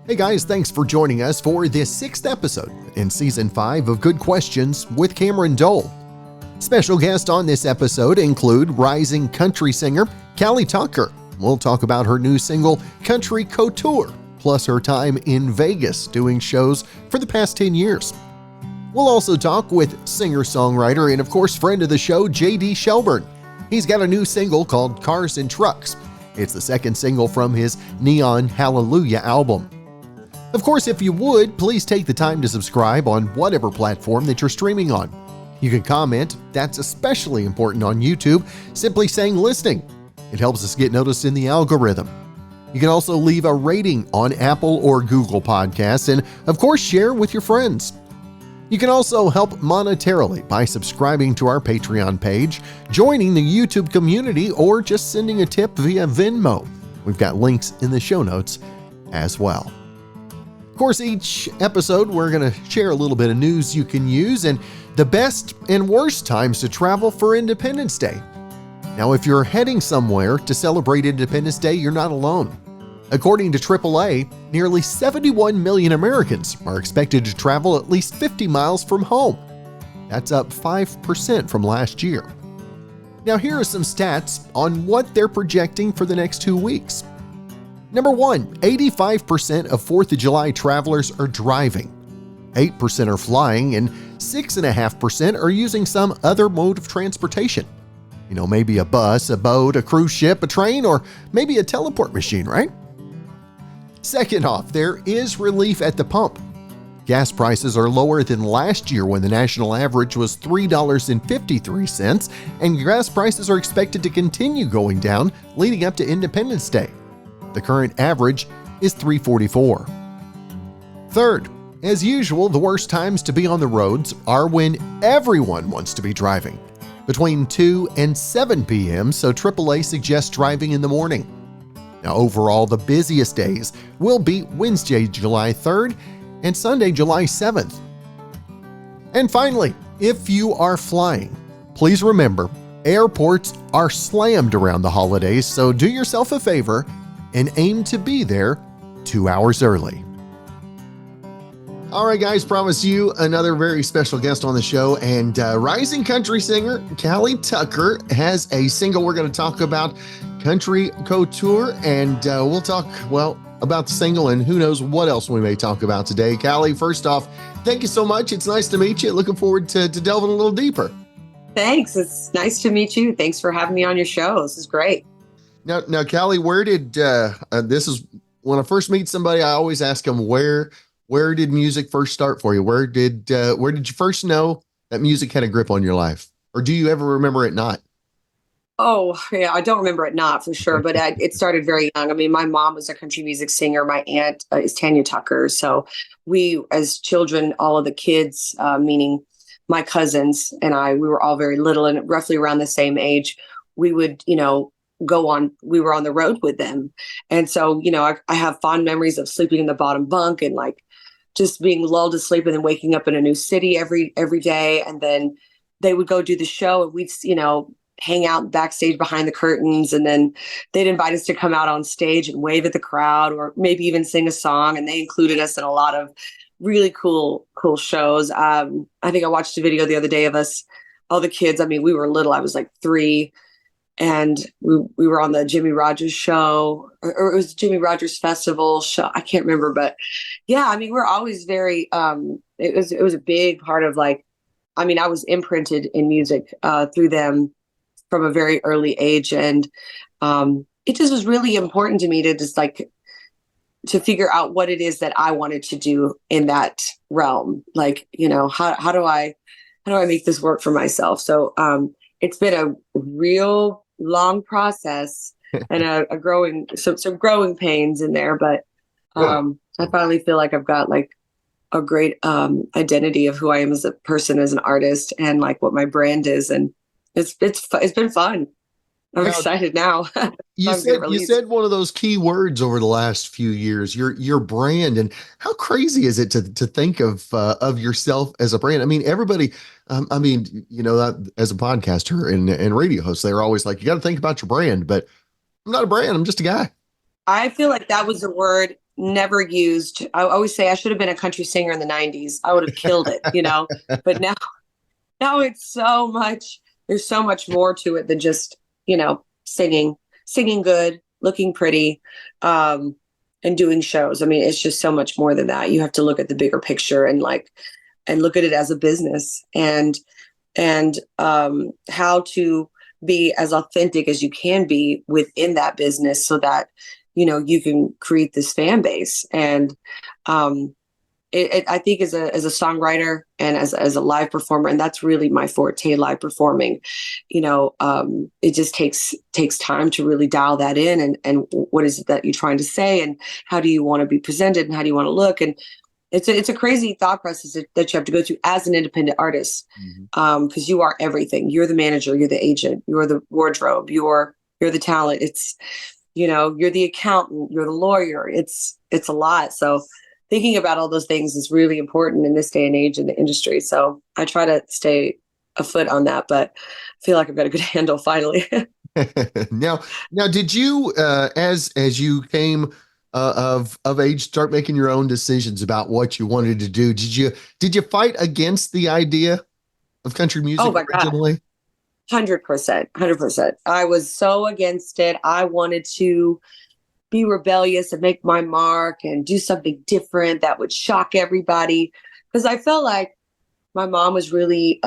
Hey guys, thanks for joining us for this 6th episode in Season 5 of Good Questions with Cameron Dole. Special guests on this episode include rising country singer Cali Tucker. We'll talk about her new single, Country Couture, plus her time in Vegas doing shows for the past 10 years. We'll also talk with singer-songwriter and, of course, friend of the show, JD Shelburne. He's got a new single called Cars and Trucks. It's the second single from his Neon Hallelujah album. Of course, if you would, please take the time to subscribe on whatever platform that you're streaming on. You can comment, that's especially important on YouTube, simply saying listening. It helps us get noticed in the algorithm. You can also leave a rating on Apple or Google Podcasts and, of course, share with your friends. You can also help monetarily by subscribing to our Patreon page, joining the YouTube community, or just sending a tip via Venmo. We've got links in the show notes as well. Of course, each episode, we're going to share a little bit of news you can use and the best and worst times to travel for Independence Day. Now, if you're heading somewhere to celebrate Independence Day, you're not alone. According to AAA, nearly 71 million Americans are expected to travel at least 50 miles from home. That's up 5% from last year. Now, here are some stats on what they're projecting for the next 2 weeks. Number 1, 85% of 4th of July travelers are driving, 8% are flying, and 6.5% are using some other mode of transportation. Maybe a bus, a boat, a cruise ship, a train, or maybe a teleport machine, right? Second off, there is relief at the pump. Gas prices are lower than last year when the national average was $3.53, and gas prices are expected to continue going down leading up to Independence Day. The current average is $3.44. Third, as usual, the worst times to be on the roads are when everyone wants to be driving, between 2 and 7 p.m., so AAA suggests driving in the morning. Now, overall, the busiest days will be Wednesday, July 3rd and Sunday, July 7th. And finally, if you are flying, please remember, airports are slammed around the holidays, so do yourself a favor and aim to be there 2 hours early. All right, guys, promise you another very special guest on the show, and rising country singer Cali Tucker has a single we're going to talk about, Country Couture, and we'll talk, about the single and who knows what else we may talk about today. Cali, first off, thank you so much. It's nice to meet you. Looking forward to delving a little deeper. Thanks. It's nice to meet you. Thanks for having me on your show. This is great. Now, Cali, where did this is when I first meet somebody, I always ask them where did music first start for you? Where did you first know that music had a grip on your life, or do you ever remember it not? Oh, yeah, I don't remember it not for sure, but it started very young. I mean, my mom was a country music singer. My aunt is Tanya Tucker. So we, as children, all of the kids, meaning my cousins and we were all very little and roughly around the same age. We would, we were on the road with them. And so, I have fond memories of sleeping in the bottom bunk and like just being lulled to sleep and then waking up in a new city every day. And then they would go do the show and we'd, hang out backstage behind the curtains, and then they'd invite us to come out on stage and wave at the crowd or maybe even sing a song. And they included us in a lot of really cool shows. I think I watched a video the other day of us, all the kids. I mean, we were little. I was like 3, and we were on the Jimmy Rogers show, or it was Jimmy Rogers Festival show. I can't remember, but yeah, I mean, we're always very, it was a big part of I was imprinted in music through them from a very early age. And it just was really important to me to just to figure out what it is that I wanted to do in that realm. How do I make this work for myself? So it's been a real long process and some growing pains in there, but I finally feel like I've got a great identity of who I am as a person, as an artist, and what my brand is. And it's been fun. I'm excited now. You said one of those key words over the last few years, your brand. And how crazy is it to think of yourself as a brand? I mean, everybody, as a podcaster and radio host, they're always like, you got to think about your brand, but I'm not a brand. I'm just a guy. I feel like that was a word never used. I always say I should have been a country singer in the 90s. I would have killed it, but now it's so much, there's so much more to it than just, singing good, looking pretty, and doing shows. I mean, it's just so much more than that. You have to look at the bigger picture and look at it as a business and how to be as authentic as you can be within that business so that, you can create this fan base. And I think as a songwriter and as a live performer, and that's really my forte, live performing, it just takes time to really dial that in and what is it that you're trying to say and how do you want to be presented and how do you want to look? And it's a crazy thought process that you have to go through as an independent artist, because you are everything. You're the manager, you're the agent, you're the wardrobe, you're the talent. It's, you're the accountant, you're the lawyer. It's a lot. So thinking about all those things is really important in this day and age in the industry. So I try to stay afoot on that, but I feel like I've got a good handle finally. Now, did you, as you came of age, start making your own decisions about what you wanted to do? Did you fight against the idea of country music originally? 100%. I was so against it. I wanted to be rebellious and make my mark and do something different that would shock everybody. Because I felt like my mom was really,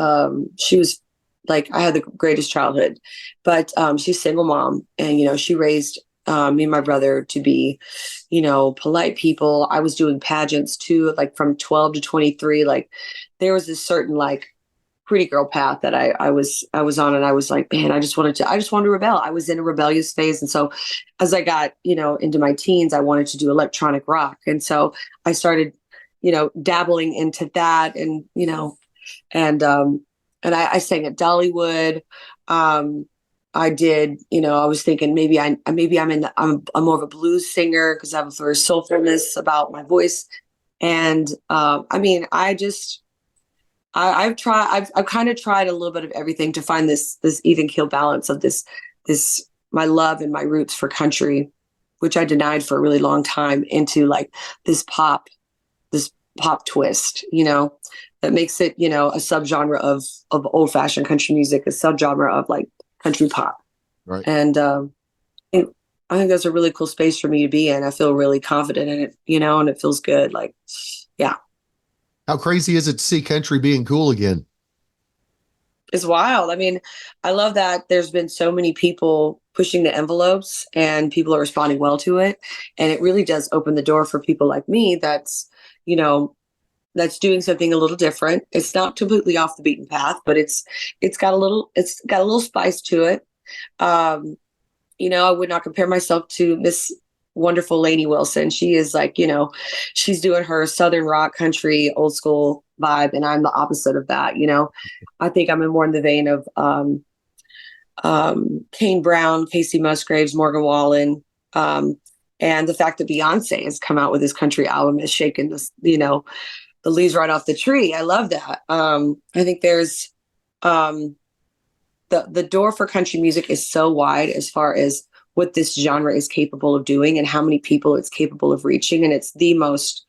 she was like, I had the greatest childhood, but she's a single mom. And, she raised me and my brother to be, polite people. I was doing pageants too, like from 12 to 23. Like there was this certain pretty girl path that I was on, and I was like, man, I just wanted to rebel. I was in a rebellious phase. And so as I got, into my teens, I wanted to do electronic rock. And so I started, dabbling into that and, and I sang at Dollywood. I did, I was thinking maybe I'm more of a blues singer because I have a very soulfulness about my voice. And I've kind of tried a little bit of everything to find this even keel balance of this my love and my roots for country, which I denied for a really long time, into this pop twist, that makes it, a subgenre of old fashioned country music, a subgenre of country pop. Right. And I think that's a really cool space for me to be in. I feel really confident in it, and it feels good. Yeah. How crazy is it to see country being cool again? It's wild. I mean, I love that there's been so many people pushing the envelopes and people are responding well to it. And it really does open the door for people like me that's doing something a little different. It's not completely off the beaten path, but it's got a little spice to it. I would not compare myself to Miss wonderful Lainey Wilson. She is she's doing her Southern rock, country, old school vibe. And I'm the opposite of that. I think I'm more in the vein of Kane Brown, Casey Musgraves, Morgan Wallen. And the fact that Beyonce has come out with this country album is shaking this, the leaves right off the tree. I love that. I think there's the door for country music is so wide as far as what this genre is capable of doing and how many people it's capable of reaching. And it's the most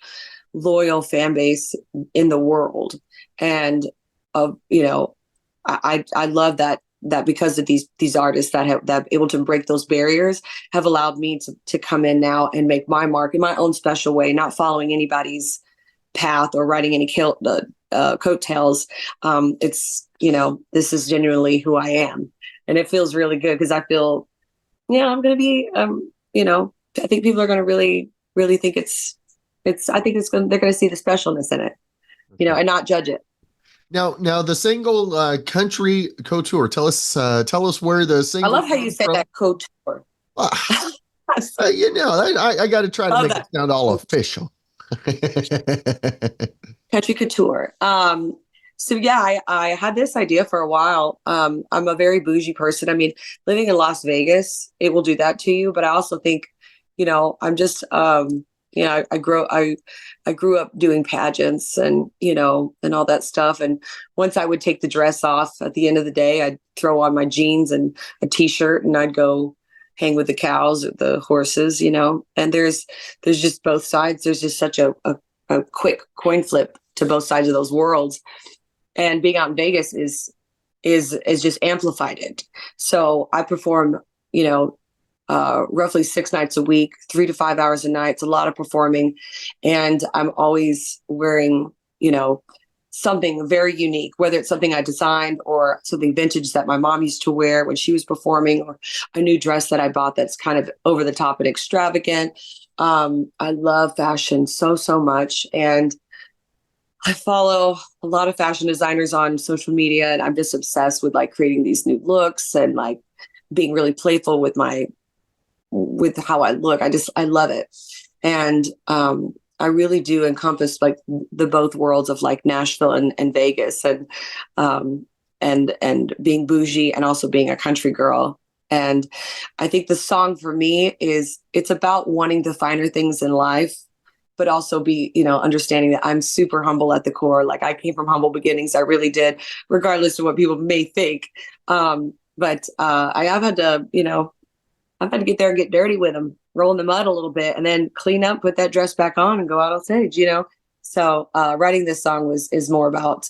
loyal fan base in the world. And, I love that because of these artists that have able to break those barriers have allowed me to come in now and make my mark in my own special way, not following anybody's path or riding any coattails. It's, this is genuinely who I am. And it feels really good because I feel, I'm going to be, I think people are going to really, really think they're going to see the specialness in it, and not judge it. Now the single Country Couture. Tell us where the single. I love how you say that, couture. I got to try to make it sound all official. Country Couture. So yeah, I had this idea for a while. I'm a very bougie person. I mean, living in Las Vegas, it will do that to you. But I also think, I'm just, I grew up doing pageants and, and all that stuff. And once I would take the dress off at the end of the day, I'd throw on my jeans and a t-shirt and I'd go hang with the cows or the horses, and there's just both sides. There's just such a quick coin flip to both sides of those worlds. And being out in Vegas is just amplified it. So I perform, roughly 6 nights a week, 3 to 5 hours a night. It's a lot of performing. And I'm always wearing, something very unique, whether it's something I designed or something vintage that my mom used to wear when she was performing, or a new dress that I bought that's kind of over the top and extravagant. I love fashion so much. And I follow a lot of fashion designers on social media, and I'm just obsessed with like creating these new looks and like being really playful with how I look. I love it. And, I really do encompass like the both worlds of like Nashville and Vegas, and being bougie and also being a country girl. And I think the song for me it's about wanting the finer things in life, but also be, understanding that I'm super humble at the core. Like I came from humble beginnings. I really did, regardless of what people may think. But I've had to, I've had to get there and get dirty with them, roll in the mud a little bit, and then clean up, put that dress back on, and go out on stage. So writing this song is more about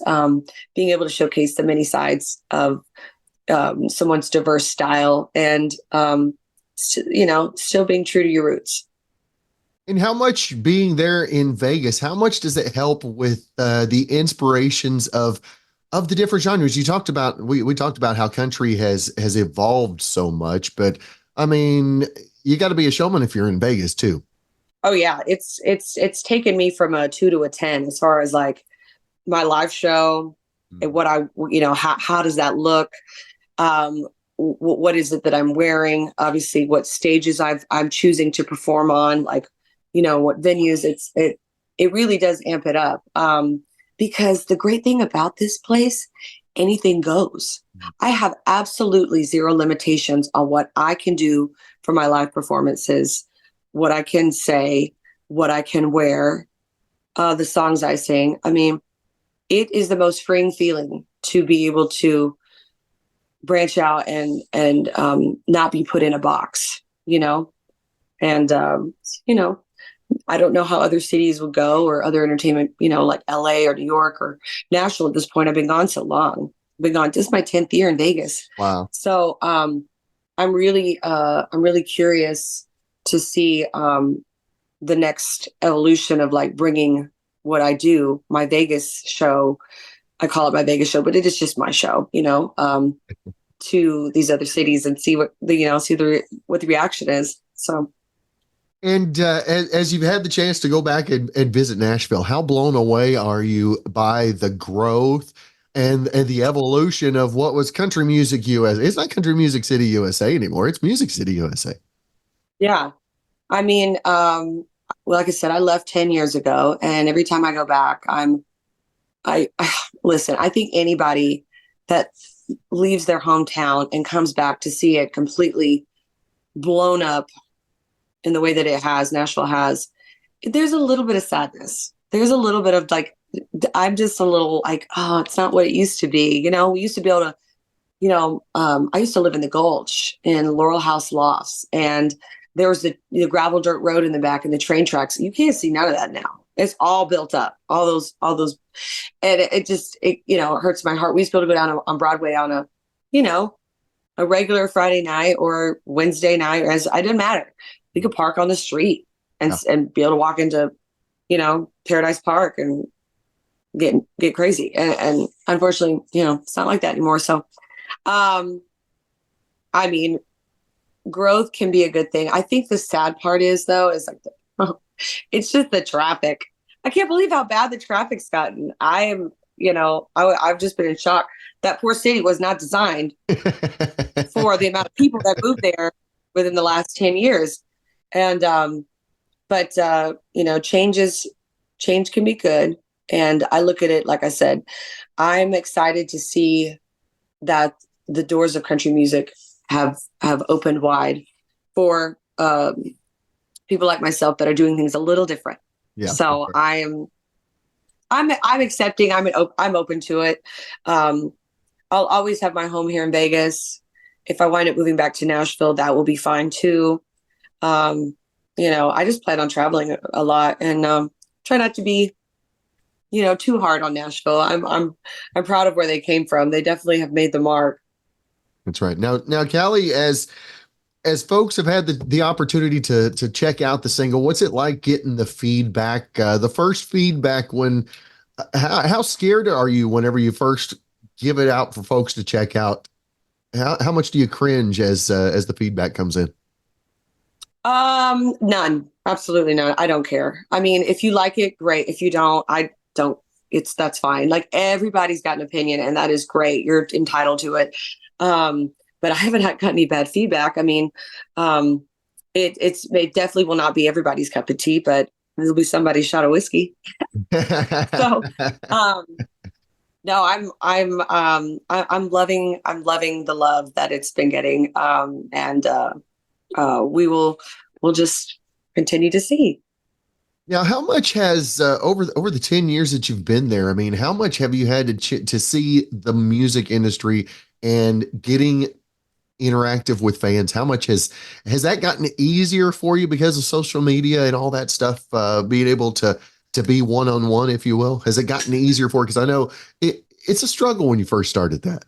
being able to showcase the many sides of someone's diverse style, and still being true to your roots. And how much being there in Vegas, how much does it help with the inspirations of the different genres? You talked about, we talked about how country has evolved so much, but I mean, you got to be a showman if you're in Vegas too. Oh yeah. It's taken me from a 2 to a 10 as far as like my live show and what how does that look? What is it that I'm wearing? Obviously what stages I'm choosing to perform on, like, what venues. It really does amp it up. Because the great thing about this place, anything goes. I have absolutely zero limitations on what I can do for my live performances, what I can say, what I can wear, the songs I sing. I mean, it is the most freeing feeling to be able to branch out and not be put in a box, and, I don't know how other cities would go or other entertainment, like LA or New York or Nashville at this point. I've been gone so long. I've been gone. This is my 10th year in Vegas. Wow. So I'm really curious to see the next evolution of like bringing what I do, my Vegas show. I call it my Vegas show, but it is just my show, to these other cities and see what what the reaction is. So. And as you've had the chance to go back and visit Nashville, how blown away are you by the growth and the evolution of what was Country Music USA? It's not Country Music City USA anymore. It's Music City USA. Yeah. I mean, like I said, I left 10 years ago, and every time I go back, I listen, I think anybody that leaves their hometown and comes back to see it completely blown up in the way that Nashville has, there's a little bit of sadness. There's a little bit of like, I'm just a little like, oh, it's not what it used to be. We used to be able to, I used to live in the Gulch in Laurel House Lofts, and there was the gravel dirt road in the back and the train tracks. You can't see none of that now. It's all built up, all those, and it just hurts my heart. We used to be able to go down on Broadway on a regular Friday night or Wednesday night, it didn't matter. We could park on the street and be able to walk into, Paradise Park and get crazy. And unfortunately, it's not like that anymore. So, I mean, growth can be a good thing. I think the sad part is like, it's just the traffic. I can't believe how bad the traffic's gotten. I've just been in shock. That poor city was not designed for the amount of people that moved there within the last 10 years. And, change can be good. And I look at it, like I said, I'm excited to see that the doors of country music have opened wide for, people like myself that are doing things a little different. Yeah. So sure. I'm accepting, I'm open to it. I'll always have my home here in Vegas. if I wind up moving back to Nashville, that will be fine too. I just plan on traveling a lot and try not to be, too hard on Nashville. I'm proud of where they came from. They definitely have made the mark. That's right. Now, Callie, as folks have had the opportunity to check out the single, what's it like getting the feedback, the first feedback when, how scared are you whenever you first give it out for folks to check out? How much do you cringe as the feedback comes in? None, absolutely none. I don't care. I mean, if you like it, great. If you don't, I don't, that's fine. Like everybody's got an opinion and that is great. You're entitled to it. But I haven't got any bad feedback. I mean, it definitely will not be everybody's cup of tea, but it'll be somebody's shot of whiskey. So, no, I'm loving the love that it's been getting. We'll just continue to see. Now, how much has over the 10 years that you've been there? I mean, how much have you had to see the music industry and getting interactive with fans? How much has that gotten easier for you because of social media and all that stuff? Being able to be one-on-one, if you will, has it gotten easier for you? Because I know it's a struggle when you first started that.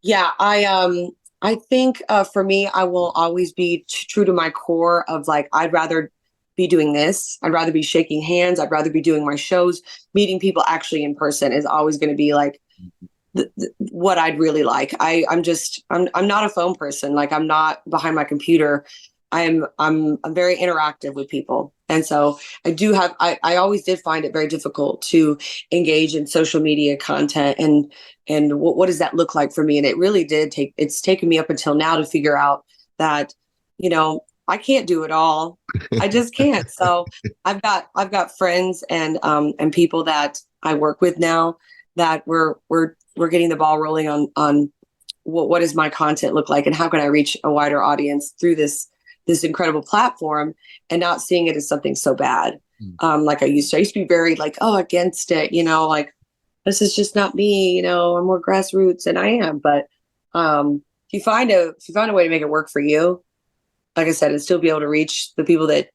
Yeah, I think for me, I will always be true to my core of like, I'd rather be doing this. I'd rather be shaking hands. I'd rather be doing my shows. Meeting people actually in person is always going to be like what I'd really like. I'm not a phone person. Like I'm not behind my computer. I'm very interactive with people. And so I always did find it very difficult to engage in social media content and what does that look like for me? And it really it's taken me up until now to figure out that, I can't do it all. I just can't. So I've got friends and people that I work with now that we're getting the ball rolling on what does my content look like and how can I reach a wider audience through this incredible platform and not seeing it as something so bad. Like I used to be very like, against it, like this is just not me, I'm more grassroots and I am. But if you find a way to make it work for you, like I said, and still be able to reach the people that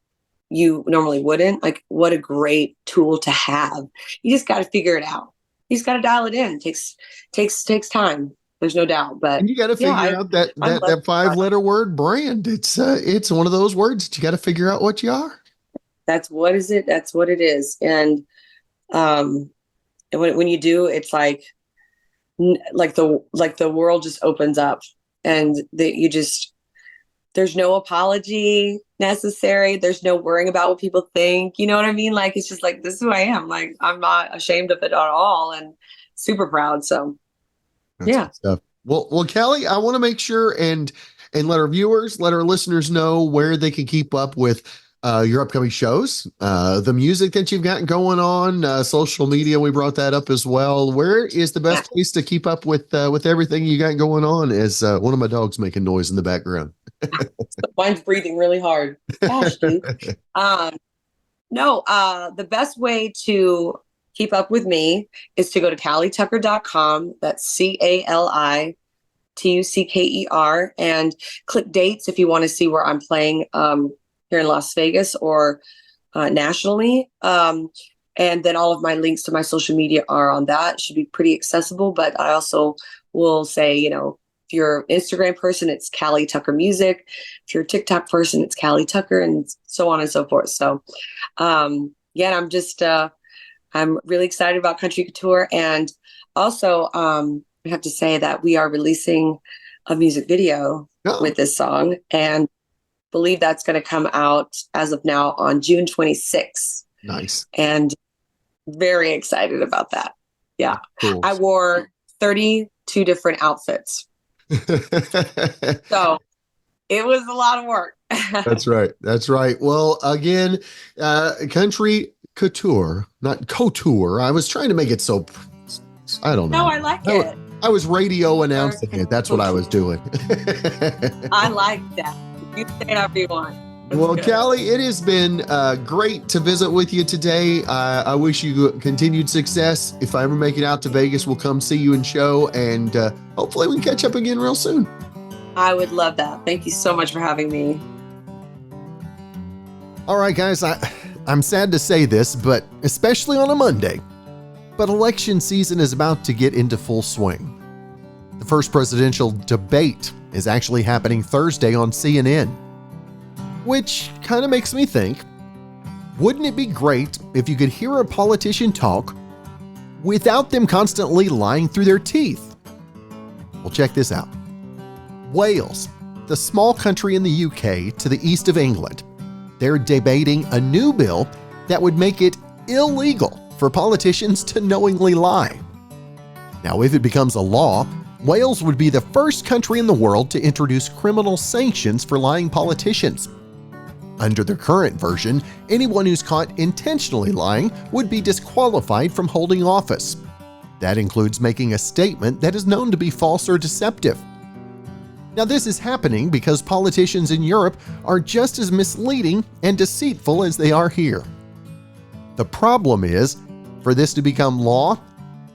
you normally wouldn't, like what a great tool to have. You just got to figure it out. You just got to dial it in. Takes time. There's no doubt, but and you got to figure out that 5-letter word brand. It's one of those words that you got to figure out what you are. That's what is it. That's what it is. And when you do, it's like the world just opens up and there's no apology necessary. There's no worrying about what people think. You know what I mean? Like, it's just like, this is who I am. Like, I'm not ashamed of it at all and super proud. So that's good stuff. Well, Callie, I want to make sure and let our viewers, let our listeners know where they can keep up with your upcoming shows, the music that you've got going on, social media. We brought that up as well. Where is the best place to keep up with everything you got going on? As one of my dogs making noise in the background. Mine's breathing really hard. Gosh, dude. The best way to keep up with me is to go to calitucker.com. That's CALITUCKER and click dates if you want to see where I'm playing here in Las Vegas or nationally. And then all of my links to my social media are on that. It should be pretty accessible, but I also will say, if you're an Instagram person, it's Cali Tucker Music. If you're a TikTok person, it's Cali Tucker, and so on and so forth. So, I'm just, I'm really excited about Country Couture. And also, I have to say that we are releasing a music video with this song, and believe that's going to come out as of now on June 26th. Nice. And very excited about that. Yeah. Cool. I wore 32 different outfits. So it was a lot of work. That's right. Well, again, Country Couture, not couture. I was trying to make it so, I don't know. No, I like it. I was radio announcing it. That's what I was doing. I like that. You say it however you want. Well, Callie, it has been great to visit with you today. I wish you continued success. If I ever make it out to Vegas, we'll come see you and show, and hopefully we can catch up again real soon. I would love that. Thank you so much for having me. All right, guys, I'm sad to say this, but especially on a Monday, but election season is about to get into full swing. The first presidential debate is actually happening Thursday on CNN, which kind of makes me think, wouldn't it be great if you could hear a politician talk without them constantly lying through their teeth? Well, check this out. Wales, the small country in the UK to the east of England, they're debating a new bill that would make it illegal for politicians to knowingly lie. Now, if it becomes a law, Wales would be the first country in the world to introduce criminal sanctions for lying politicians. Under the current version, anyone who's caught intentionally lying would be disqualified from holding office. That includes making a statement that is known to be false or deceptive. Now, this is happening because politicians in Europe are just as misleading and deceitful as they are here. The problem is, for this to become law,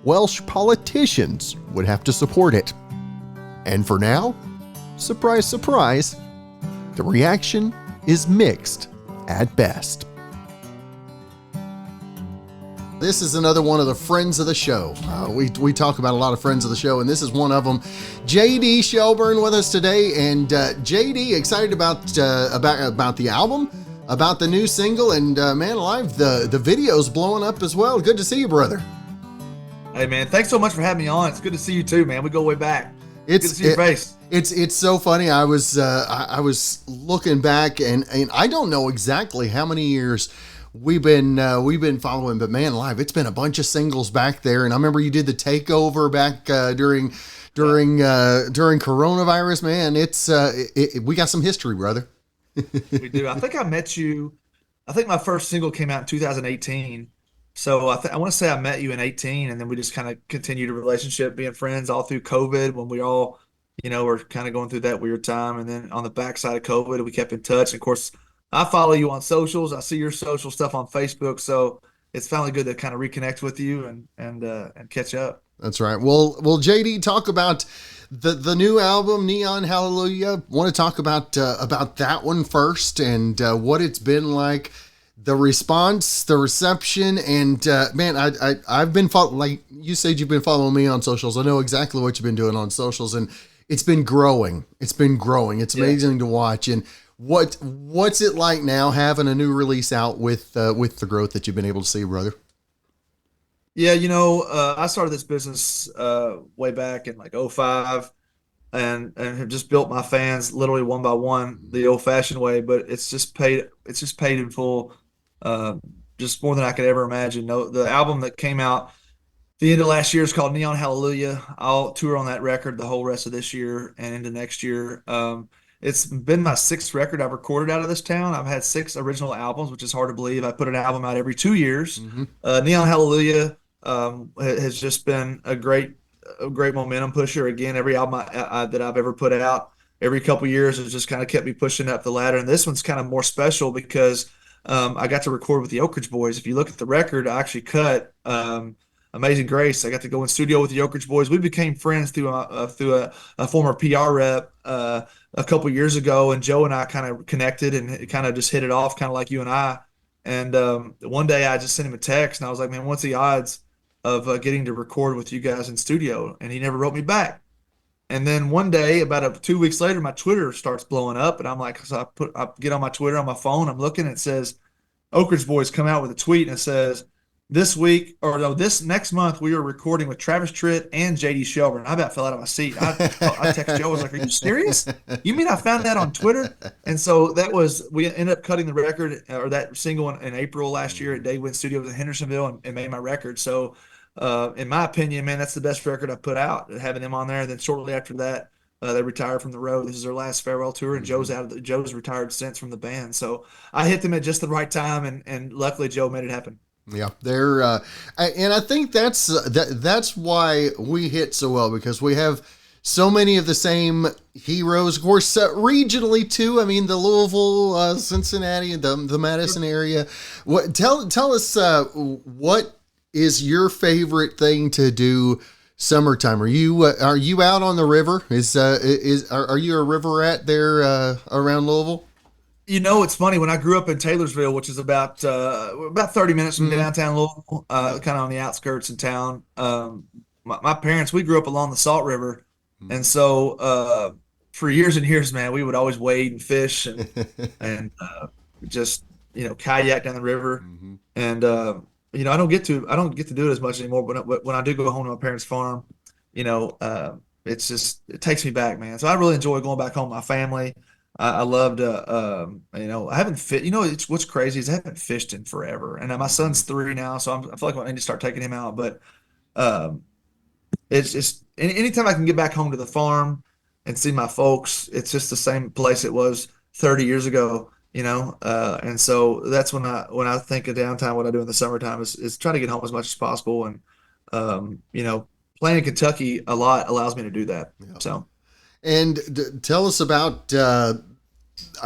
Welsh politicians would have to support it. And for now, surprise, surprise, the reaction is mixed at best. This is another one of the friends of the show. We talk about a lot of friends of the show, and this is one of them. JD Shelburne with us today, and JD excited about the album, about the new single, and man alive, the video's blowing up as well. Good to see you, brother. Hey man, thanks so much for having me on. It's good to see you too, man. We go way back. Good to see your face. It's so funny. I was looking back, and I don't know exactly how many years we've been following, but man alive, it's been a bunch of singles back there. And I remember you did the takeover back during coronavirus. Man, we got some history, brother. We do. I think I met you. I think my first single came out in 2018. So I want to say I met you in 18, and then we just kind of continued a relationship, being friends all through COVID when we all, were kind of going through that weird time. And then on the backside of COVID, we kept in touch. And of course, I follow you on socials. I see your social stuff on Facebook. So it's finally good to kind of reconnect with you and catch up. That's right. Well, JD, talk about the new album, Neon Hallelujah. Want to talk about that one first, and what it's been like, the response, the reception, and man, I've been like you said, you've been following me on socials. I know exactly what you've been doing on socials, and it's been growing. It's amazing to watch. And what's it like now having a new release out with the growth that you've been able to see, brother? Yeah, I started this business way back in like 05, and have just built my fans literally one by one the old fashioned way, but it's just paid in full, just more than I could ever imagine. No, the album that came out the end of last year is called Neon Hallelujah. I'll tour on that record the whole rest of this year and into next year. It's been my 6th record I've recorded out of this town. I've had 6 original albums, which is hard to believe. I put an album out every 2 years. Mm-hmm. Neon Hallelujah has just been a great momentum pusher. Again, every album that I've ever put out, every couple years has just kind of kept me pushing up the ladder. And this one's kind of more special because I got to record with the Oak Ridge Boys. If you look at the record, I actually cut Amazing Grace. I got to go in studio with the Oak Ridge Boys. We became friends through a former PR rep a couple years ago, and Joe and I kind of connected and kind of just hit it off, kind of like you and I. And one day I just sent him a text, and I was like, man, what's the odds of getting to record with you guys in studio? And he never wrote me back. And then one day, about 2 weeks later, my Twitter starts blowing up, and I'm like, so I get on my Twitter on my phone, I'm looking, and it says, Oak Ridge Boys come out with a tweet, and it says, this next month we are recording with Travis Tritt and JD Shelburne. I about fell out of my seat. I texted Joe. I was like, "Are you serious? You mean I found that on Twitter?" And so we ended up cutting the record or that single in April last year at Day Win Studios in Hendersonville and made my record. So, in my opinion, man, that's the best record I put out. Having them on there. And then shortly after that, they retired from the road. This is their last farewell tour, and Joe's retired since from the band. So I hit them at just the right time, and luckily Joe made it happen. Yeah, they're and I think that's why we hit so well, because we have so many of the same heroes, of course, regionally too. I mean, the Louisville, Cincinnati, the Madison area. Tell us what is your favorite thing to do Summertime. Are you out on the river? Are you a river rat there around Louisville? It's funny. When I grew up in Taylorsville, which is about 30 minutes from Mm-hmm. downtown Louisville, Yep. kind of on the outskirts of town. My parents, we grew up along the Salt River, and so for years and years, man, we would always wade and fish and just kayak down the river. Mm-hmm. And I don't get to do it as much anymore. But when I do go home to my parents' farm, it takes me back, man. So I really enjoy going back home with my family. I love to, I haven't fit. It's what's crazy is I haven't fished in forever, and my son's 3 now, so I feel like I need to start taking him out. But um, it's just anytime I can get back home to the farm and see my folks, it's just the same place it was 30 years ago. And so that's when I think of downtime. What I do in the summertime is try to get home as much as possible, and um, you know, playing in Kentucky a lot allows me to do that. Yeah. So. And tell us about.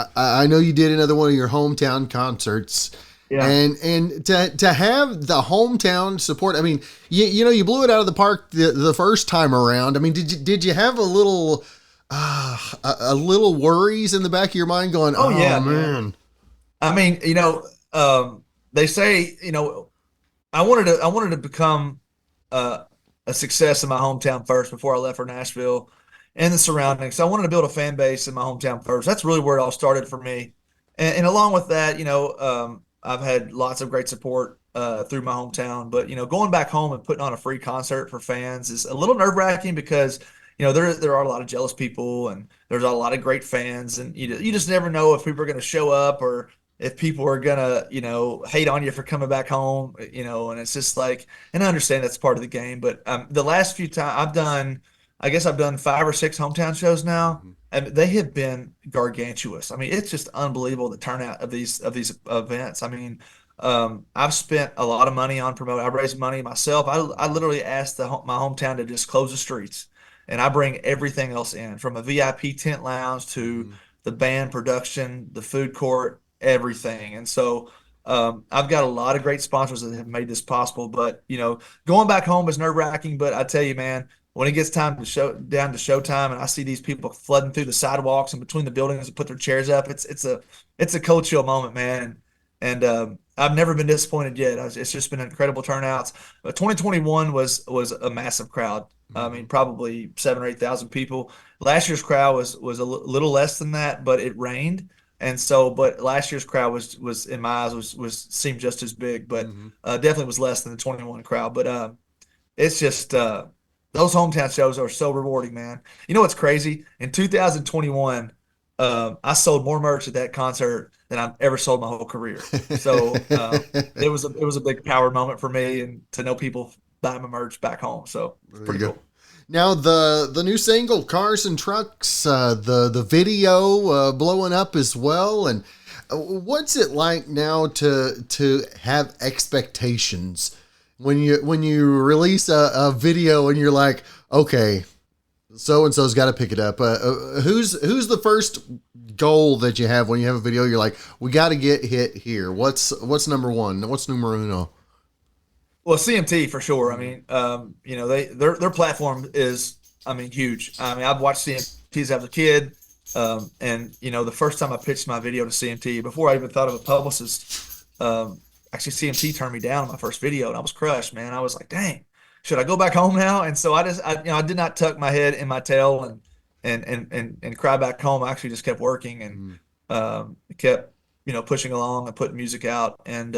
I know you did another one of your hometown concerts. Yeah. And to have the hometown support, I mean, you blew it out of the park the first time around. I mean, did you have a little worries in the back of your mind going, Oh yeah, man. I mean, they say, I wanted to become a success in my hometown first before I left for Nashville and the surroundings. So I wanted to build a fan base in my hometown first. That's really where it all started for me. And along with that, I've had lots of great support through my hometown. But going back home and putting on a free concert for fans is a little nerve-wracking because there are a lot of jealous people and there's a lot of great fans, and you just never know if people are going to show up or if people are gonna hate on you for coming back home, and it's just like, and I understand that's part of the game. But the last few times I guess I've done 5 or 6 hometown shows now, and they have been gargantuous. I mean, it's just unbelievable the turnout of these events. I mean, I've spent a lot of money on promoting. I've raised money myself. I literally asked my hometown to just close the streets, and I bring everything else in, from a VIP tent lounge to the band production, the food court, everything. And so I've got a lot of great sponsors that have made this possible. But going back home is nerve-wracking. But I tell you, man, when it gets time to down to showtime, and I see these people flooding through the sidewalks and between the buildings and put their chairs up, it's a cold chill moment, man. And I've never been disappointed yet. It's just been incredible turnouts. But 2021 was a massive crowd. I mean, probably 7 or 8,000 people. Last year's crowd was a little less than that, but it rained. And so, but last year's crowd was in my eyes seemed just as big, but definitely was less than the 21 crowd. But it's just those hometown shows are so rewarding, man. You know what's crazy? In 2021, I sold more merch at that concert than I've ever sold my whole career. So it was a big power moment for me, and to know people buy my merch back home. So it's pretty cool. Now the new single, Cars and Trucks, the video blowing up as well. And what's it like now to have expectations when you release a video and you're like, okay, so and so's got to pick it up. Who's the first goal that you have when you have a video? You're like, we got to get hit here. What's number one? What's numero uno? Well, CMT for sure. I mean, their platform is, huge. I mean, I've watched CMTs as a kid, and the first time I pitched my video to CMT, before I even thought of a publicist, actually CMT turned me down on my first video, and I was crushed, man. I was like, dang, should I go back home now? And so I did not tuck my head in my tail and cry back home. I actually just kept working and kept pushing along and putting music out. And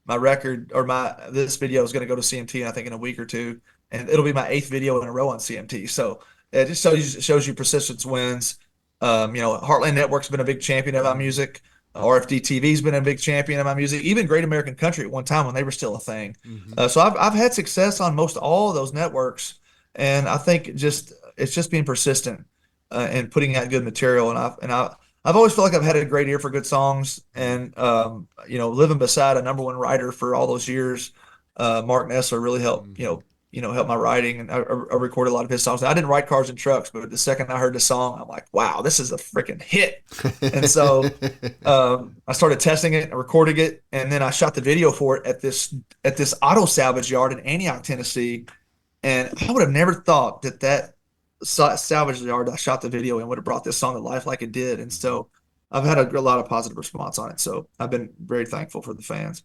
my record, or this video is going to go to CMT, I think, in a week or two, and it'll be my 8th video in a row on CMT. So it just shows you persistence wins. Heartland Network's been a big champion of my music. RFD TV's been a big champion of my music. Even Great American Country at one time when they were still a thing. So I've had success on most all of those networks, and I think it's just being persistent and putting out good material. And I've always felt like I've had a great ear for good songs, and living beside a #1 writer for all those years, Mark Nessler really helped help my writing, and I recorded a lot of his songs. I didn't write Cars and Trucks, but the second I heard the song, I'm like, wow, this is a freaking hit. And so I started testing it and recording it, and then I shot the video for it at this auto salvage yard in Antioch, Tennessee. And I would have never thought that salvage yard I shot the video in would have brought this song to life like it did. And so I've had a lot of positive response on it. So I've been very thankful for the fans.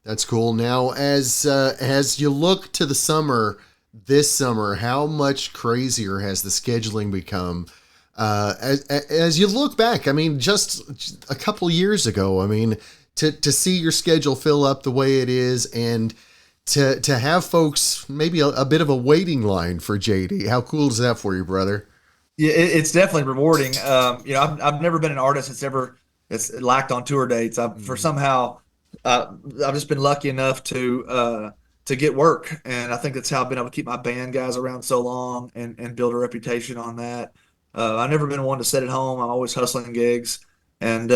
That's cool. Now, as you look to the summer, this summer, how much crazier has the scheduling become? As you look back, I mean, just a couple years ago, I mean, to see your schedule fill up the way it is, and to have folks maybe a bit of a waiting line for JD. How cool is that for you, brother? Yeah, it's definitely rewarding. I've never been an artist that's lacked on tour dates. I've just been lucky enough to get work, and I think that's how I've been able to keep my band guys around so long and build a reputation on that. I've never been one to sit at home. I'm always hustling gigs, and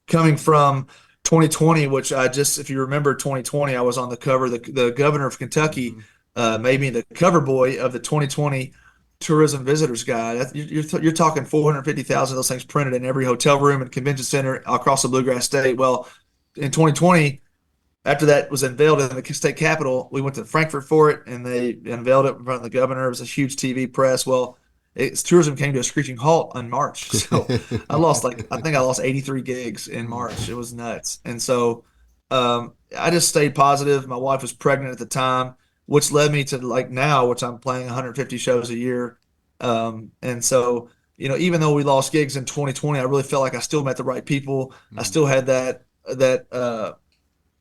coming from 2020, which if you remember 2020, I was on the cover. The governor of Kentucky made me the cover boy of the 2020 tourism visitors guide. You're talking 450,000 of those things printed in every hotel room and convention center across the Bluegrass State. Well, in 2020, after that was unveiled in the state capitol, we went to Frankfurt for it, and they unveiled it in front of the governor. It was a huge TV press. Well, tourism came to a screeching halt in March. So I think I lost 83 gigs in March. It was nuts. And so I just stayed positive. My wife was pregnant at the time, which led me to like now, which I'm playing 150 shows a year. And so, even though we lost gigs in 2020, I really felt like I still met the right people. I still had that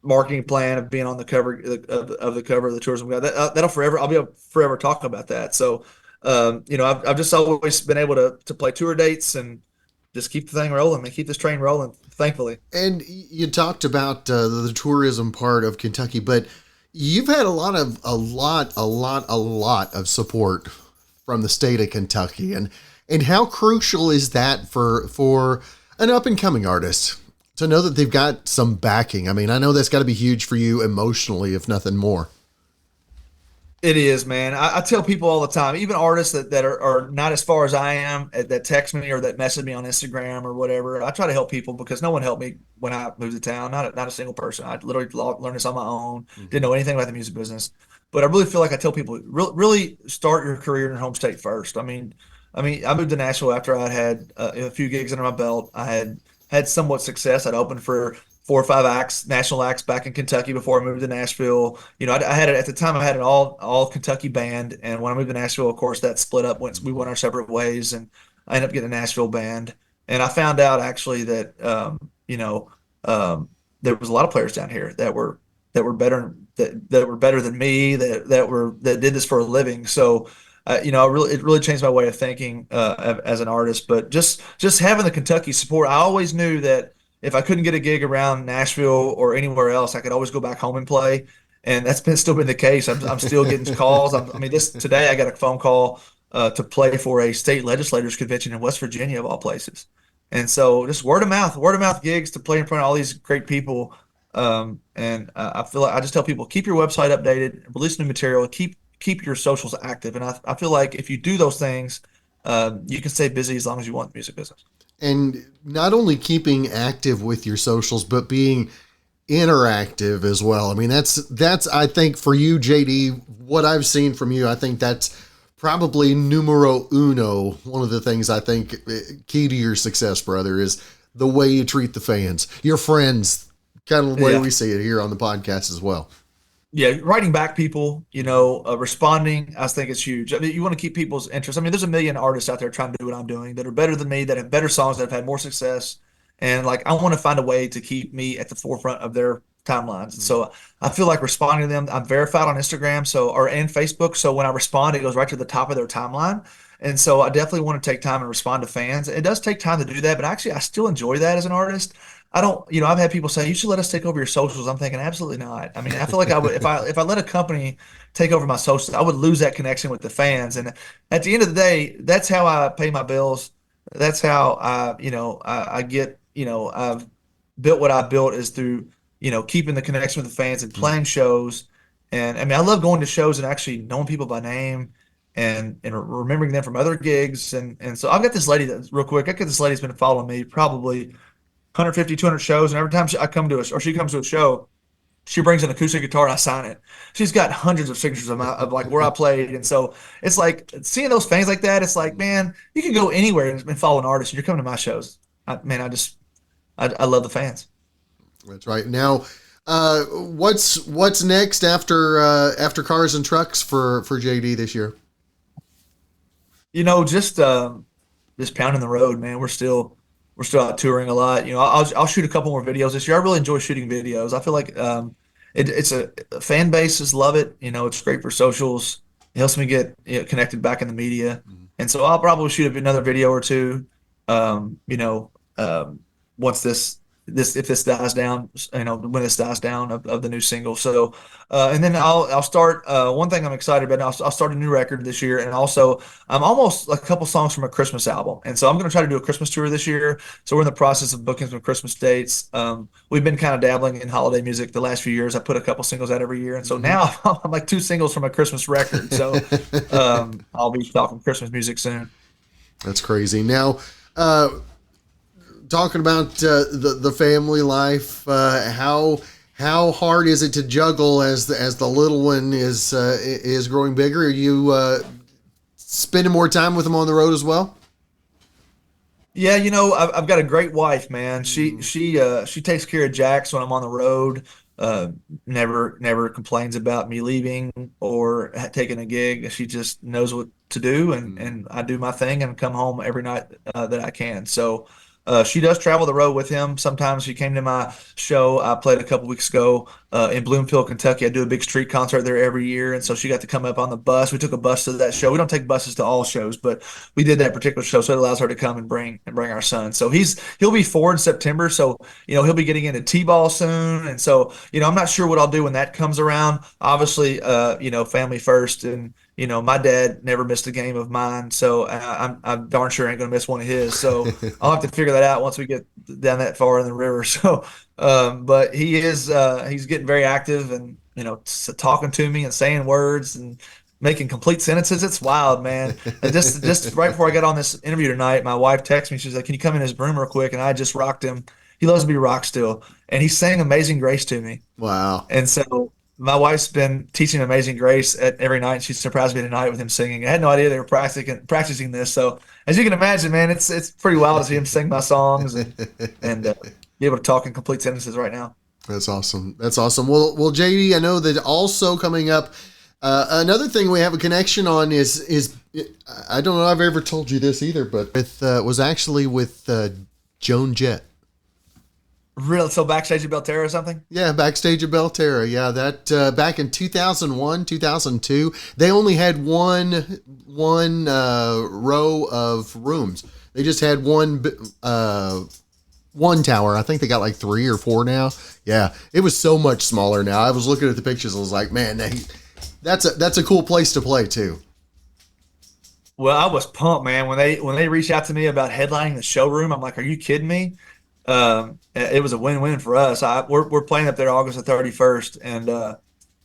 marketing plan of being on the cover of the cover of the tourism guide. That'll forever. I'll be forever talking about that. So, I've just always been able to play tour dates and just keep the thing rolling and keep this train rolling, thankfully. And you talked about the tourism part of Kentucky, but you've had a lot of support from the state of Kentucky, and how crucial is that for an up and coming artist to know that they've got some backing? I mean, I know that's got to be huge for you emotionally, if nothing more. It is, man. I tell people all the time, even artists that are not as far as I am, that text me or that message me on Instagram or whatever. I try to help people because no one helped me when I moved to town. Not a single person. I literally learned this on my own. Didn't know anything about the music business. But I really feel like I tell people, really start your career in your home state first. I mean, I moved to Nashville after I had a few gigs under my belt. I had somewhat success. I'd opened for 4 or 5 acts, national acts back in Kentucky before I moved to Nashville. I had at the time I had an all Kentucky band, and when I moved to Nashville, of course, that split up once we went our separate ways, and I ended up getting a Nashville band. And I found out actually that there was a lot of players down here that were better than me that did this for a living. So it really changed my way of thinking as an artist. But just having the Kentucky support, I always knew that if I couldn't get a gig around Nashville or anywhere else, I could always go back home and play. And that's still been the case. I'm still getting calls. Today I got a phone call to play for a state legislators convention in West Virginia, of all places. And so just word of mouth gigs to play in front of all these great people. I feel like I just tell people, keep your website updated, release new material, keep your socials active. And I feel like if you do those things, you can stay busy as long as you want the music business. And not only keeping active with your socials, but being interactive as well. I mean, that's I think for you, JD, what I've seen from you, I think that's probably numero uno. One of the things I think key to your success, brother, is the way you treat the fans, your friends, kind of the way we see it here on the podcast as well. Yeah, writing back people, responding, I think is huge. I mean, you want to keep people's interest. I mean, there's a million artists out there trying to do what I'm doing that are better than me, that have better songs, that have had more success. And like, I want to find a way to keep me at the forefront of their timelines. And so I feel like responding to them, I'm verified on Instagram, and Facebook. So when I respond, it goes right to the top of their timeline. And so I definitely want to take time and respond to fans. It does take time to do that, but actually I still enjoy that as an artist. I don't, I've had people say, you should let us take over your socials. I'm thinking, absolutely not. I mean, I feel like I would, if I let a company take over my socials, I would lose that connection with the fans. And at the end of the day, that's how I pay my bills. That's how I get, I've built what I built is through, keeping the connection with the fans and playing shows. And I mean, I love going to shows and actually knowing people by name and remembering them from other gigs. And so I've got this lady that's real quick. This lady's been following me probably 150, 200 shows. And every time she comes to a show, she brings an acoustic guitar and I sign it. She's got hundreds of signatures of like where I played. And so it's like seeing those fans like that, it's like, man, you can go anywhere and follow an artist and you're coming to my shows. I love the fans. That's right. Now, what's next after Cars and Trucks for JD this year? Just pounding the road, man. We're still out touring a lot. I'll shoot a couple more videos this year. I really enjoy shooting videos. I feel like it's a fan bases love it. It's great for socials. It helps me get connected back in the media, and so I'll probably shoot another video or two. Once this if this dies down, when this dies down of the new single. So, and then I'll start. One thing I'm excited about. I'll start a new record this year, and also I'm almost like a couple songs from a Christmas album, and so I'm going to try to do a Christmas tour this year. So we're in the process of booking some Christmas dates. We've been kind of dabbling in holiday music the last few years. I put a couple singles out every year, and so now I'm like 2 singles from a Christmas record. So I'll be talking Christmas music soon. That's crazy. Now, talking about the family life, how hard is it to juggle as the little one is growing bigger? Are you spending more time with them on the road as well? Yeah, I've got a great wife, man. She takes care of Jax when I'm on the road. Never complains about me leaving or taking a gig. She just knows what to do, and I do my thing and come home every night that I can. So she does travel the road with him. Sometimes she came to my show I played a couple weeks ago in Bloomfield, Kentucky. I do a big street concert there every year, and so she got to come up on the bus. We took a bus to that show. We don't take buses to all shows, but we did that particular show, so it allows her to come and bring our son. So he'll be 4 in September, so he'll be getting into T-ball soon, and so I'm not sure what I'll do when that comes around. Obviously, family first, and my dad never missed a game of mine, so I'm darn sure ain't gonna miss one of his. So I'll have to figure that out once we get down that far in the river. So, but he's getting very active and talking to me and saying words and making complete sentences. It's wild, man. And just right before I got on this interview tonight, my wife texted me. She's like, "Can you come in his room real quick?" And I just rocked him. He loves to be rocked still, and he sang "Amazing Grace" to me. Wow! And so my wife's been teaching Amazing Grace every night. She surprised me tonight with him singing. I had no idea they were practicing this. So as you can imagine, man, it's pretty wild to see him sing my songs and be able to talk in complete sentences right now. That's awesome. That's awesome. Well, JD, I know that also coming up, another thing we have a connection on is I don't know if I've ever told you this either, but was actually with Joan Jett. Really? So backstage at Belterra or something? Yeah, backstage at Belterra. Yeah, that back in 2001, 2002, they only had one row of rooms. They just had one tower. I think they got like 3 or 4 now. Yeah, it was so much smaller now. I was looking at the pictures. I was like, man, that's a cool place to play too. Well, I was pumped, man. When they reached out to me about headlining the showroom, I'm like, are you kidding me? It was a win-win for us. We're playing up there August the 31st, and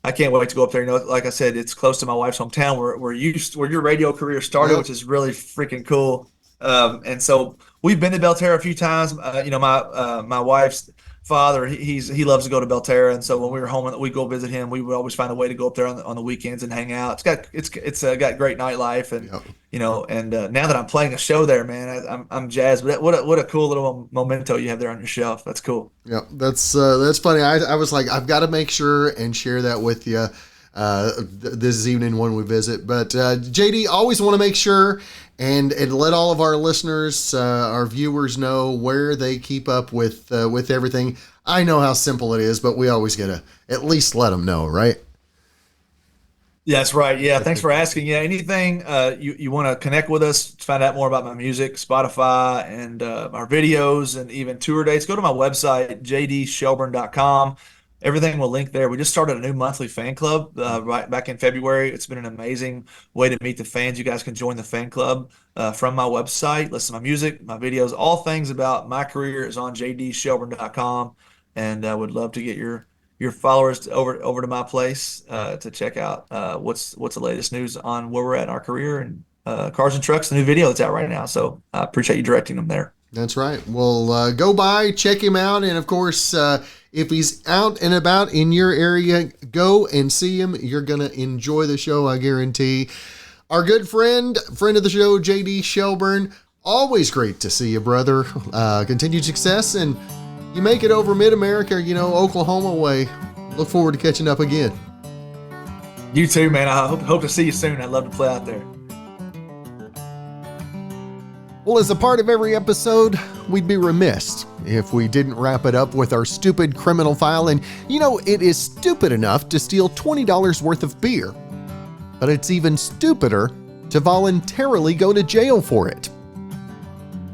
I can't wait to go up there. Like I said, it's close to my wife's hometown where your radio career started, Yep. which is really freaking cool. And so we've been to Belterra a few times. My wife's father, he loves to go to Belterra, and so when we were home and we go visit him, we would always find a way to go up there on the weekends and hang out. It's got great nightlife, and Yep. now that I'm playing a show there, man, I'm jazzed. But what a cool little memento you have there on your shelf. That's cool. Yeah, that's funny. I was like, I've got to make sure and share that with you this evening when we visit. But JD, always want to make sure and let all of our listeners, our viewers, know where they keep up with everything. I know how simple it is, but we always gotta at least let them know, right? Yeah, that's right. Yeah, thanks for asking. Yeah, anything you want to connect with us, find out more about my music, Spotify, and our videos, and even tour dates, go to my website, jdshelburne.com. Everything will link there. We just started a new monthly fan club right back in February. It's been an amazing way to meet the fans. You guys can join the fan club from my website, listen to my music, my videos, all things about my career is on jdshelburne.com. And I would love to get your followers over to my place to check out what's the latest news on where we're at in our career and Cars and Trucks, the new video that's out right now. So I appreciate you directing them there. That's right. Well, go by, check him out, and of course, If he's out and about in your area, go and see him. You're going to enjoy the show, I guarantee. Our good friend of the show, JD Shelburne, always great to see you, brother. Continued success, and you make it over mid-America, Oklahoma way. Look forward to catching up again. You too, man. I hope to see you soon. I'd love to play out there. Well, as a part of every episode, we'd be remiss if we didn't wrap it up with our stupid criminal file. And, it is stupid enough to steal $20 worth of beer, but it's even stupider to voluntarily go to jail for it.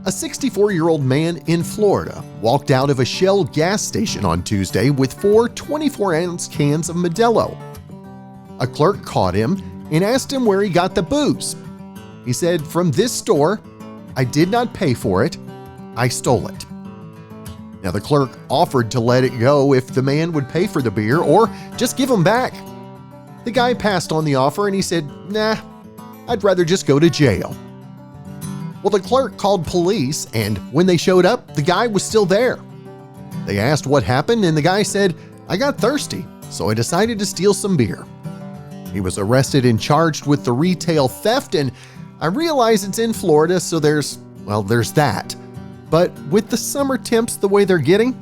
A 64-year-old man in Florida walked out of a Shell gas station on Tuesday with 4 24-ounce cans of Modelo. A clerk caught him and asked him where he got the booze. He said, "From this store. I did not pay for it. I stole it." Now, the clerk offered to let it go if the man would pay for the beer or just give him back. The guy passed on the offer and he said, "Nah, I'd rather just go to jail." Well, the clerk called police, and when they showed up, the guy was still there. They asked what happened, and the guy said, "I got thirsty, so I decided to steal some beer." He was arrested and charged with the retail theft, and I realize it's in Florida, so there's that. But with the summer temps the way they're getting,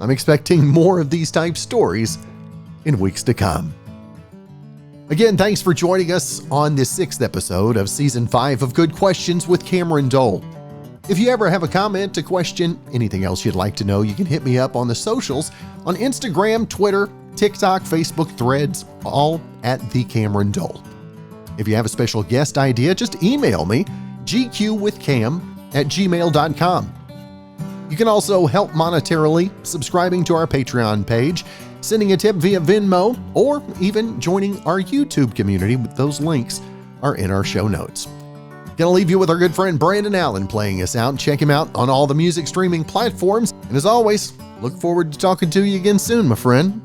I'm expecting more of these type stories in weeks to come. Again, thanks for joining us on this 6th episode of Season 5 of Good Questions with Cameron Dole. If you ever have a comment, a question, anything else you'd like to know, you can hit me up on the socials on Instagram, Twitter, TikTok, Facebook, Threads, all at The Cameron Dole. If you have a special guest idea, just email me, gqwithcam@gmail.com. You can also help monetarily subscribing to our Patreon page, sending a tip via Venmo, or even joining our YouTube community. Those links are in our show notes. Gonna leave you with our good friend Brandon Allen playing us out. Check him out on all the music streaming platforms. And as always, look forward to talking to you again soon, my friend.